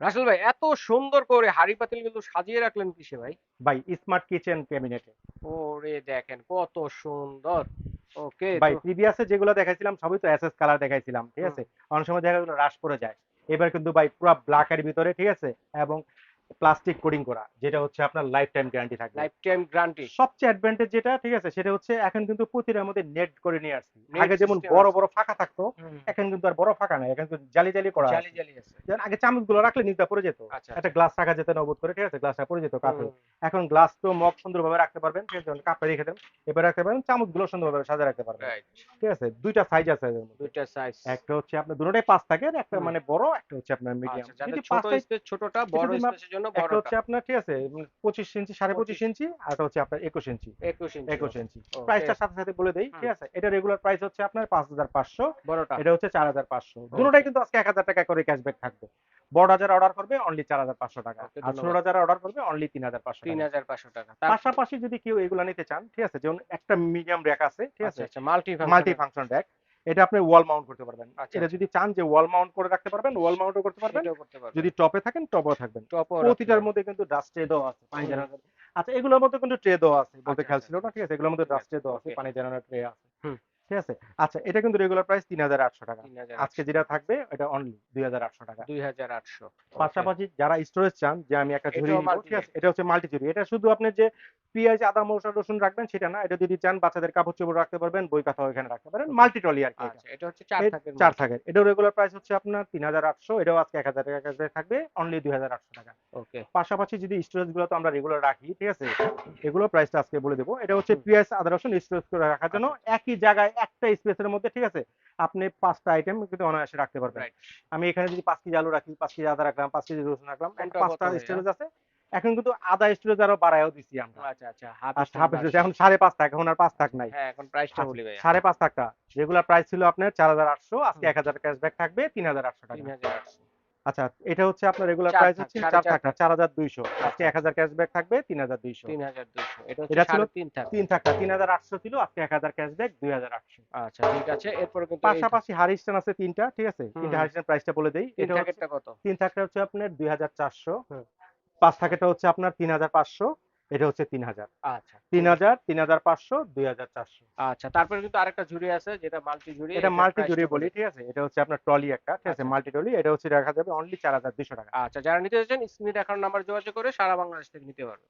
রাসেল ভাই এত সুন্দর করে হাঁড়ি পাতিল কিন্তু সাজিয়ে রাখলেন কিসে ভাই? ভাই স্মার্ট কিচেন ক্যাবিনেটে। ওরে দেখেন কত সুন্দর। ওকে ভাই তো। প্রিভিয়াসে যেগুলো দেখাইছিলাম সবই তো এসএস কালার দেখাইছিলাম, ঠিক হুম। আছে? অনেক সময় দেখা গেলো রাশ পড়ে যায়। এবার কিন্তু ভাই পুরো ব্ল্যাক এর ভিতরে, ঠিক আছে, এবং প্লাস্টিক কোডিং করা, যেটা হচ্ছে আপনার লাইফ টাইম গ্যারান্টি থাকবে। Life time guarantee. সবচেয়ে অ্যাডভান্টেজ যেটা, ঠিক আছে, সেটা হচ্ছে এখন কিন্তু প্রতিটার মধ্যে নেট করে নিয়ে আসছি। নেট আগে যেমন সিস্টেম বড় আছে। বড় ফাঁকা থাকতো, হুম। এখন কিন্তু আর বড় ফাঁকা নাই, এখন কিন্তু জালি জালি করা জালি আছে। জালি আছে। যেমন আগে চামচগুলো রাখলে নিচটা পড়ে যেত, আচ্ছা একটা আচ্ছা। গ্লাস রাখা যেত নবুত করে, ঠিক আছে, গ্লাসটা পড়ে যেত কাত হুম। হয়ে। এখন গ্লাস তো মগ সুন্দরভাবে রাখতে পারবেন, ঠিক আছে, কাপে রেখে দেন, এবার রাখতে পারেন, চামচগুলো সুন্দরভাবে সাজা রাখতে পারবেন। রাইট। ঠিক আছে, দুইটা সাইজ আছে এর মধ্যে। দুইটা সাইজ। একটা হচ্ছে আপনার দুটোটাই ৫ থাকে, একটা হুম। মানে বড়, একটা হচ্ছে আপনার মিডিয়াম। আচ্ছা, যাদের যদি ছোট ৫ টাই স্পেস ছোটটা, একটু বড় যদি মাপ, স্পেসের জন্য একটা বড়টা। হচ্ছে আপনার, ঠিক আছে, ২৫ ইঞ্চি, ২.৫ 25। ইঞ্চি, আর একটা হচ্ছে আপনার ২১ ইঞ্চি। 21 ইঞ্চি ২১ হবে। ইঞ্চি। ওকে। প্রাইসটার সাথে সাথে বলে দেই, হুম। ঠিক আছে? এটা রেগুলার প্রাইস হচ্ছে আপনার ৫,৫০০, বড়টা। এটা হচ্ছে ৪,৫০০। দুটোটাই ওকে। কিন্তু আজকে ১,০০০ টাকা করে ক্যাশব্যাক থাকবে। বড়টা যারা অর্ডার করবে অনলি ৪,৫০০ টাকা। ওকে আর ধন্যবাদ। ছোটটা যারা অর্ডার করবে অনলি ৩,৫০০ টাকা। ৩,৫০০ টাকা। তার। পাশাপাশি যদি কেউ এগুলা নিতে চান, ঠিক আছে, যেমন একটা মিডিয়াম র‍্যাক আছে, ঠিক আচ্ছা আছে? আচ্ছা, মাল্টি মাল্টি ফাংশনের। Function rack. এটা আপনি ওয়াল মাউন্ট করতে পারবেন। আচ্ছা এটা আচ্ছা। যদি চান যে ওয়াল মাউন্ট করে রাখতে পারবেন, ওয়াল মাউন্টও করতে পারবেন। সেটাও করতে পারবেন। যদি টপে থাকেন, টপেও থাকবেন। টপও রাখতে প্রতিটার পারবেন। মধ্যে কিন্তু ডাস্ট ট্রে দেওয়া আছে, পানি হুম। জড়ানোর। আচ্ছা, এগুলোর মধ্যে কিন্তু ট্রে দেওয়া আছে। বলতে আচ্ছা খেয়াল আচ্ছা ছিল আচ্ছা। না, ঠিক আছে? এগুলোর মধ্যে ঠিক ডাস্ট আছে। ট্রে দেওয়া আছে, ওকে। পানি জড়ানোর ট্রে আছে। হুম। ঠিক আছে? আচ্ছা, এটা কিন্তু রেগুলার প্রাইস ৩,৮০০ টাকা। আজকে ৩,৮০০। যেটা থাকবে এটা অনলি ২,৮০০ টাকা। ২,৮০০। ওকে। পাশাপাশি যারা স্টোরেজ চান যে আমি একটা ঝুড়ি এটাও নিব, মাল্টি ঠিক আছে, জ্যাক। এটা হচ্ছে মাল্টি ঝুড়ি। এটা শুধু আপনার যে পেঁয়াজ, আদা, মসলা, রসুন রাখবেন সেটা না, এটা যদি চান বাচ্চাদের কাপড় চোপড় রাখতে পারবেন, বই খাতাও এখানে রাখতে পারেন, ওকে। মাল্টি ট্রলি আর কি এটা। আচ্ছা, এটা হচ্ছে ৪ এই থাকের ৪ মাল্টি। থাকের, এটার রেগুলার প্রাইস হচ্ছে আপনার ৩,৮০০, এটাও আজকে ১,০০০ টাকা ক্যাশব্যাক থাকবে, অনলি ২,৮০০ টাকা। ওকে। পাশাপাশি যদি স্টোরেজ গুলো তো আমরা রেগুলার রাখি, ঠিক আছে, এগুলো প্রাইসটা আজকে বলে দেবো। এটা হচ্ছে হুম। পেঁয়াজ, আদা, রসুন স্টোরেজ করে রাখার জন্য, আচ্ছা আচ্ছা। একই জায়গায় একটা স্পেসের মধ্যে, ঠিক আছে, আপনি ৫টা আইটেম কিন্তু অনায়াসে রাখতে পারবেন। রাইট। আমি এখানে যদি ৫ কেজি আলু রাখি, ৫ কেজি আদা রাখলাম, ৫ কেজি রসুন রাখলাম, কোনটা কত ৫টা হয়ে যায়? স্টোরেজ আছে। এখন কিন্তু আদা স্টোরেজ আরো বাড়ায়ও দিছি আমরা। আচ্ছা আচ্ছা, হাফ আর স্টোন হাফ স্টোরেজ ভার্সন। এখন ৫.৫ থাক, এখন আর ৫ থাক আচ্ছা নাই। হ্যাঁ, এখন প্রাইসটা আচ্ছা, বলি ভাইয়া। ৫.৫ টাকা। রেগুলার প্রাইস ছিল আপনার ৪,৮০০, আজকে হুম। ১,০০০ ক্যাশব্যাক থাকবে ৩,৮০০ টাকা। ৩,৮০০। আচ্ছা, এটা হচ্ছে আপনার রেগুলার ৪ প্রাইস থাক, হচ্ছে ৪ ৪.৫ থাকটা থাক। ৪,২০০। আজকে আচ্ছা আচ্ছা। ১,০০০ ক্যাশব্যাক থাকবে ৩,২০০। ৩,২০০। এটা হচ্ছে এটা ছিল ৩.৫ থাক। ৩ থাকটা ৩,৮০০ ছিল, আজকে ১,০০০ ক্যাশব্যাক ২,৮০০। আচ্ছা ঠিক আছে। এরপরে কিন্তু এই পাশাপাশি হারিস্টান আছে ৩ টা, ঠিক আছে? ৩ টা হুম। হারিস্টান প্রাইসটা বলে দেই। ৩ এটা হচ্ছে থাকেরটা কত? ৩ থাকটা হচ্ছে আপনার ২,৪০০, হুম। ৫ থাকেরটা হচ্ছে আপনার ৩,৫০০, এটা হচ্ছে ৩,০০০। আচ্ছা ঠিক আছে। ৩,০০০, ৩,৫০০, ২,৪০০। আচ্ছা, তারপরে কিন্তু আরেকটা ঝুড়ি আছে যেটা মাল্টি ঝুড়ি, এটা এটার মাল্টি জুড়ি প্রাইসটা বলি, বলে দিন। ঠিক আছে? এটা হচ্ছে আপনার ট্রলি একটা, ঠিক আছে? আচ্ছা আচ্ছা। মাল্টি ট্রলি, এটা হচ্ছে রাখা যাবে অনলি ৪,২০০ টাকা। আচ্ছা, যারা নিতে চাচ্ছেন স্ক্রিনে দেখানো নাম্বার যোগাযোগ করে সারা বাংলাদেশ থেকে নিতে পারবেন।